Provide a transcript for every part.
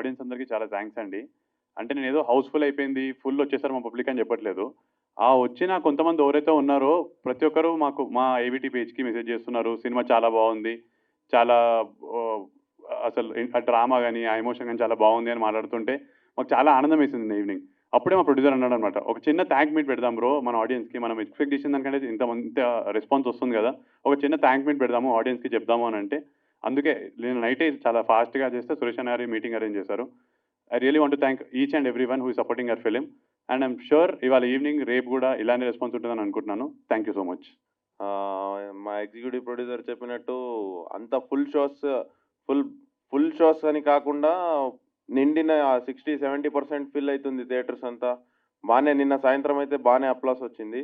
Audience అందరికీ చాలా thanks అండి. అంటే నేనేదో హౌస్‌ఫుల్ అయిపోయింది, ఫుల్ వచ్చేసారు మా పబ్లిక్ అని చెప్పట్లేదు. ఆ వచ్చిన కొంతమంది ఎవరైతే ఉన్నారో ప్రతి ఒక్కరు మాకు మా ఏబీటీ పేజ్‌కి మెసేజ్ చేస్తున్నారు. సినిమా చాలా బావుంది. చాలా ఆహ్, అసలు ఆ డ్రామా గాని, ఆ ఎమోషన్ గాని చాలా బావుంది అని మాట్లాడుతుంటే మాకు చాలా ఆనందం వేసింది ఈవినింగ్. అప్పుడే మా ప్రొడ్యూసర్ అన్నాడనమాట, "ఒక చిన్న థాంక్ మీట్ పెడదాం బ్రో మన ఆడియన్స్‌కి. మనం ఎక్స్‌పెక్ట్ చేసిన దానికంటే ఇంత రెస్పాన్స్ వస్తుంది కదా! ఒక చిన్న థాంక్ మీట్ పెడదాము ఆడియన్స్‌కి చెప్దాము" అని అంటే అందుకే నేను నైటే చాలా ఫాస్ట్‌గా చేస్తే సురేష్ అన్న గారు మీటింగ్ అరేంజ్ చేశారు. I really want to thank each and everyone who is supporting hour film. And I'm sure ఇవాళ ఈవినింగ్, రేపు కూడా ఇలానే రెస్పాన్స్ ఉంటుందని అనుకుంటున్నాను. Thank you so much. మా ఎగ్జిక్యూటివ్ ప్రొడ్యూసర్ చెప్పినట్టు అంత ఫుల్ ఫుల్ షోస్ అని కాకుండా నిండిన 60-70% ఫిల్ అవుతుంది థియేటర్స్ అంతా. బాగానే నిన్న సాయంత్రం అయితే బాగానే అప్లాస్ వచ్చింది.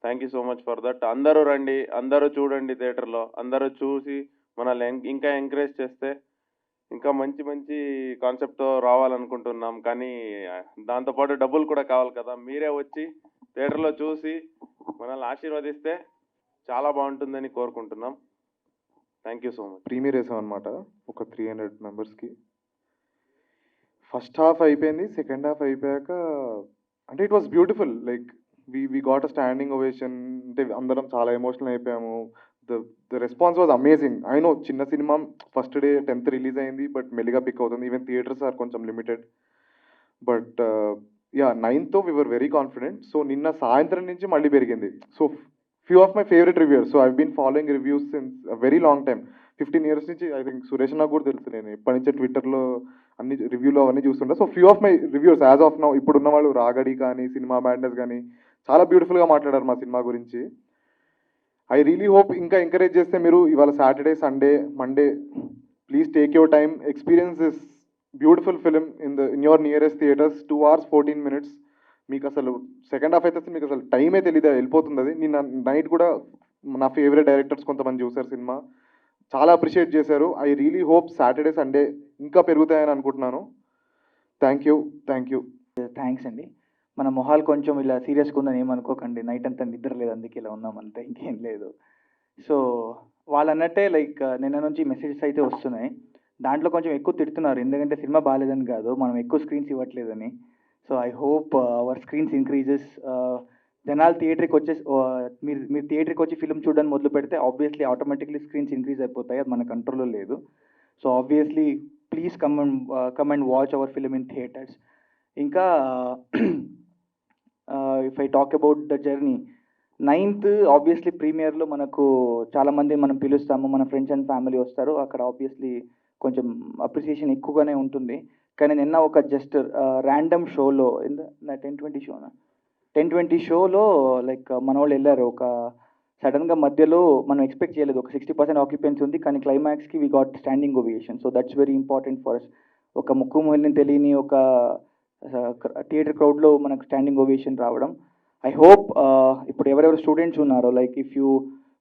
Thank you so much for that. అందరూ రండి, అందరూ చూడండి థియేటర్లో. అందరూ చూసి మనల్ని ఇంకా ఎంకరేజ్ చేస్తే ఇంకా మంచి మంచి కాన్సెప్ట్తో రావాలనుకుంటున్నాం. కానీ దాంతోపాటు డబ్బులు కూడా కావాలి కదా. మీరే వచ్చి థియేటర్లో చూసి మనల్ని ఆశీర్వదిస్తే చాలా బాగుంటుందని కోరుకుంటున్నాం. Thank you so much. Premiere వేసాం అనమాట ఒక 300 మెంబర్స్కి. ఫస్ట్ హాఫ్ అయిపోయింది. సెకండ్ హాఫ్ అయిపోయాక అంటే it was beautiful. Like we got a standing ovation. అంటే అందరం చాలా ఎమోషనల్ అయిపోయాము. The response was amazing. I know చిన్న సినిమా, ఫస్ట్ డే 10th రిలీజ్ అయింది, బట్ మెల్లిగా పిక్ అవుతుంది. ఈవెన్ థియేటర్స్ ఆర్ కొంచెం limited. But yeah 9th we were very confident. So నిన్న సాయంత్రం నుంచి మళ్ళీ పెరిగింది. So few of my favourite reviewers. So I been following reviews since very long time. 15 years నుంచి. ఐ థింక్ సురేష్ నాకు కూడా తెలుసు. నేను ఎప్పటి నుంచో ట్విట్టర్లో అన్ని రివ్యూలో అవన్నీ చూస్తుంటా. So few of my reviewers as of now ఇప్పుడున్న వాళ్ళు రాగడి కానీ, సినిమా మ్యాడ్నెస్ కానీ చాలా బ్యూటిఫుల్గా మాట్లాడారు మా సినిమా గురించి. ఐ రియలీ హోప్ ఇంకా ఎంకరేజ్ చేస్తే మీరు ఇవాళ Saturday, Sunday, Monday please take your time, experience this beautiful film in your nearest theatres. 2 hours 14 minutes. మీకు అసలు సెకండ్ హాఫ్ అయితే మీకు అసలు టైమే తెలియదు, వెళ్ళిపోతుంది అది. నిన్న నైట్ కూడా నా ఫేవరెట్ డైరెక్టర్స్ కొంతమంది చూశారు సినిమా, చాలా అప్రిషియేట్ చేశారు. I really hope Saturday, Sunday ఇంకా పెరుగుతాయని అనుకుంటున్నాను. Thank you. థ్యాంక్స్ అండి. మన మొహాలు కొంచెం ఇలా సీరియస్గా ఉందని ఏమనుకోకండి. నైట్ అంతా నిద్ర లేదు, అందుకే ఇలా ఉన్నాం అంతే, ఇంకేం లేదు. సో వాళ్ళు అన్నట్టే లైక్ నిన్న నుంచి మెసేజెస్ అయితే వస్తున్నాయి. దాంట్లో కొంచెం ఎక్కువ తిడుతున్నారు, ఎందుకంటే సినిమా బాగాలేదని కాదు, మనం ఎక్కువ స్క్రీన్స్ ఇవ్వట్లేదని. So I hope our screens increases. జనాలు థియేటర్కి వచ్చేసి మీరు థియేటర్కి వచ్చి ఫిల్మ్ చూడడానికి మొదలు పెడితే ఆబ్వియస్లీ ఆటోమేటిక్లీ స్క్రీన్స్ ఇంక్రీజ్ అయిపోతాయి, అది మన కంట్రోల్లో లేదు. So obviously please come and watch our film in theatres. ఇంకా if I talk about the journey, 9th obviously ప్రీమియర్లో మనకు చాలామంది మనం పిలుస్తాము, మన ఫ్రెండ్స్ అండ్ ఫ్యామిలీ వస్తారు, అక్కడ ఆబ్వియస్లీ కొంచెం అప్రిసియేషన్ ఎక్కువగానే ఉంటుంది. కానీ నిన్న ఒక జస్ట్ ర్యాండమ్ షోలో 10:20 షోనా 10:20 షోలో లైక్ మన వాళ్ళు వెళ్ళారు. ఒక సడన్గా మధ్యలో మనం ఎక్స్పెక్ట్ చేయలేదు, ఒక 60% ఆక్యుపెన్సీ ఉంది, కానీ క్లైమాక్స్కి we got standing ovation. So that's very important for us. ఒక ముక్కు మొహల్ని తెలియని ఒక థియేటర్ క్రౌడ్లో మనకు స్టాండింగ్ ఓవేషన్ రావడం. ఐ హోప్ ఇప్పుడు ఎవరెవరు స్టూడెంట్స్ ఉన్నారో, లైక్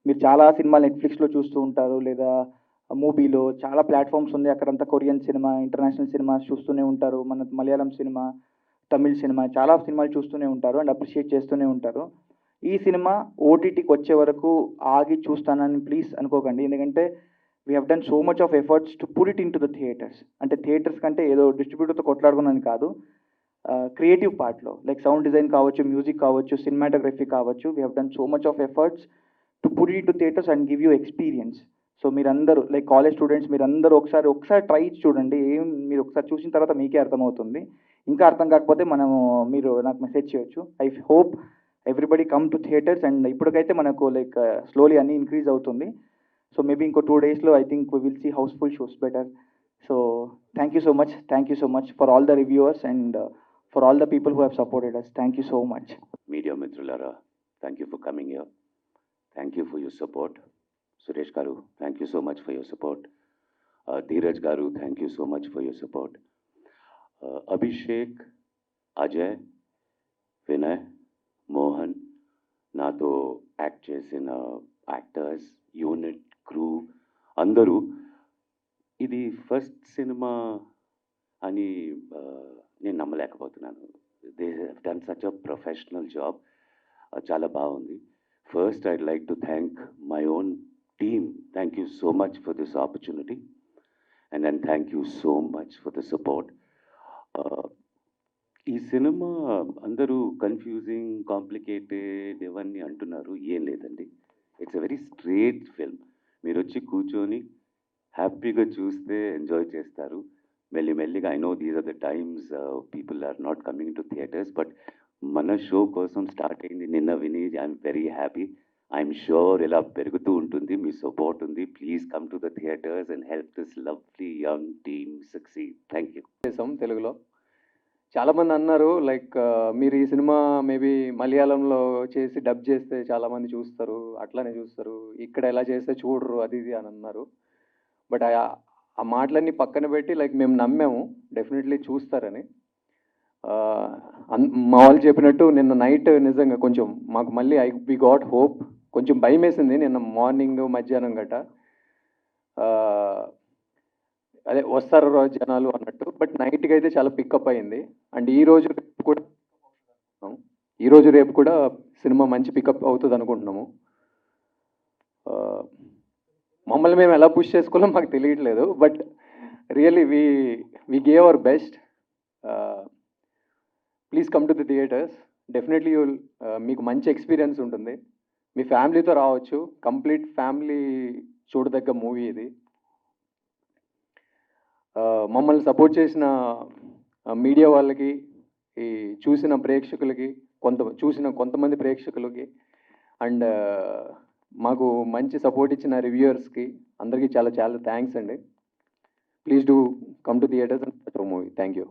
మీరు చాలా సినిమాలు నెట్ఫ్లిక్స్లో చూస్తూ ఉంటారు, లేదా మూవీలో చాలా ప్లాట్ఫామ్స్ ఉంది, అక్కడంతా కొరియన్ సినిమా, ఇంటర్నేషనల్ సినిమాస్ చూస్తూనే ఉంటారు, మన మలయాళం సినిమా, తమిళ్ సినిమా, చాలా సినిమాలు చూస్తూనే ఉంటారు అండ్ అప్రిషియేట్ చేస్తూనే ఉంటారు. ఈ సినిమా ఓటీటీకి వచ్చే వరకు ఆగి చూస్తానని ప్లీజ్ అనుకోకండి, ఎందుకంటే we have done so much of efforts to put it in to the theatres. అంటే థియేటర్స్ కంటే ఏదో డిస్ట్రిబ్యూటర్తో కొట్లాడుకున్నాను కాదు, క్రియేటివ్ పార్ట్లో లైక్ సౌండ్ డిజైన్ కావచ్చు, మ్యూజిక్ కావచ్చు, సినిమాటోగ్రఫీ కావచ్చు, we have done so much of efforts to put it to theatres and give you experience. So మీరందరూ like college students మీరందరూ ఒకసారి ట్రై చూడండి. మీరు ఒకసారి చూసిన తర్వాత మీకే అర్థమవుతుంది. ఇంకా అర్థం కాకపోతే మీరు నాకు మెసేజ్ చేయొచ్చు. I hope everybody come to theatres. And ఇప్పటికైతే మనకు లైక్ స్లోలీ అన్నీ ఇంక్రీజ్ అవుతుంది. సో మేబీ ఇంకో 2 daysలో I think we will see house full shows better. So thank you so much for all the reviewers and for all the people who have supported us. Thank you so much. Media మిత్రులారా, thank you for coming here. Thank you for your support. Suresh garu, thank you so much for your support. Dheeraj garu, thank you so much for your support. Abhishek, Ajay, Vinay, Mohan, నాతో act చేసిన actors, unit, crew అందరూ, ఇది first cinema అని నేను నమ్మలేకపోతున్నాను. They have done such a professional job. చాలా బాగుంది. First I'd like to thank my own team. Thank you so much for this opportunity, and then thank you so much for the support. సినిమా అందరూ confusing, complicated ఇవన్నీ అంటున్నారు. ఏం లేదండి. It's a very straight film. మీరొచ్చి కూర్చొని హ్యాపీగా చూస్తే ఎంజాయ్ చేస్తారు. మెల్లిమెల్లిగా I know these are the times people are not coming to theatres, but మన షో కోసం స్టార్ట్ అయింది నిన్న విని I'm very happy. I'm sure ఇలా పెరుగుతూ ఉంటుంది. మీ సపోర్ట్ ఉంది. Please come to the theatres and help this lovely young team succeed. Thank you. చేసాం తెలుగులో. చాలామంది అన్నారు లైక్ మీరు ఈ సినిమా మేబీ మలయాళంలో చేసి డబ్ చేస్తే చాలామంది చూస్తారు, అట్లానే చూస్తారు, ఇక్కడ ఎలా చేస్తే చూడరు అది ఇది అని అన్నారు. బట్ ఆ మాటలన్నీ పక్కన పెట్టి లైక్ మేము నమ్మాము డెఫినెట్లీ చూస్తారని. మా వాళ్ళు చెప్పినట్టు నిన్న నైట్ నిజంగా కొంచెం మాకు మళ్ళీ వి గాట్ హోప్. కొంచెం భయం వేసింది నిన్న మార్నింగ్ మధ్యాహ్నం గట్ట. అదే వస్తారు రోజు జనాలు అన్నట్టు. బట్ నైట్కి అయితే చాలా పికప్ అయింది. అండ్ ఈ రోజు రేపు కూడా సినిమా మంచి పికప్ అవుతుంది అనుకుంటున్నాము. మమ్మల్ని మేము ఎలా పుష్ చేసుకోవాలో మాకు తెలియట్లేదు. But really we gave our best. Please come to the theatres. Definitely మీకు మంచి ఎక్స్పీరియన్స్ ఉంటుంది. మీ ఫ్యామిలీతో రావచ్చు. కంప్లీట్ ఫ్యామిలీ చూడదగ్గ మూవీ ఇది. మమ్మల్ని సపోర్ట్ చేసిన మీడియా వాళ్ళకి, ఈ చూసిన ప్రేక్షకులకి, కొంతమంది ప్రేక్షకులకి, అండ్ మాకు మంచి సపోర్ట్ ఇచ్చిన రివ్యూయర్స్కి అందరికీ చాలా చాలా థ్యాంక్స్ అండి. Please do come to theatres and movie. Thank you.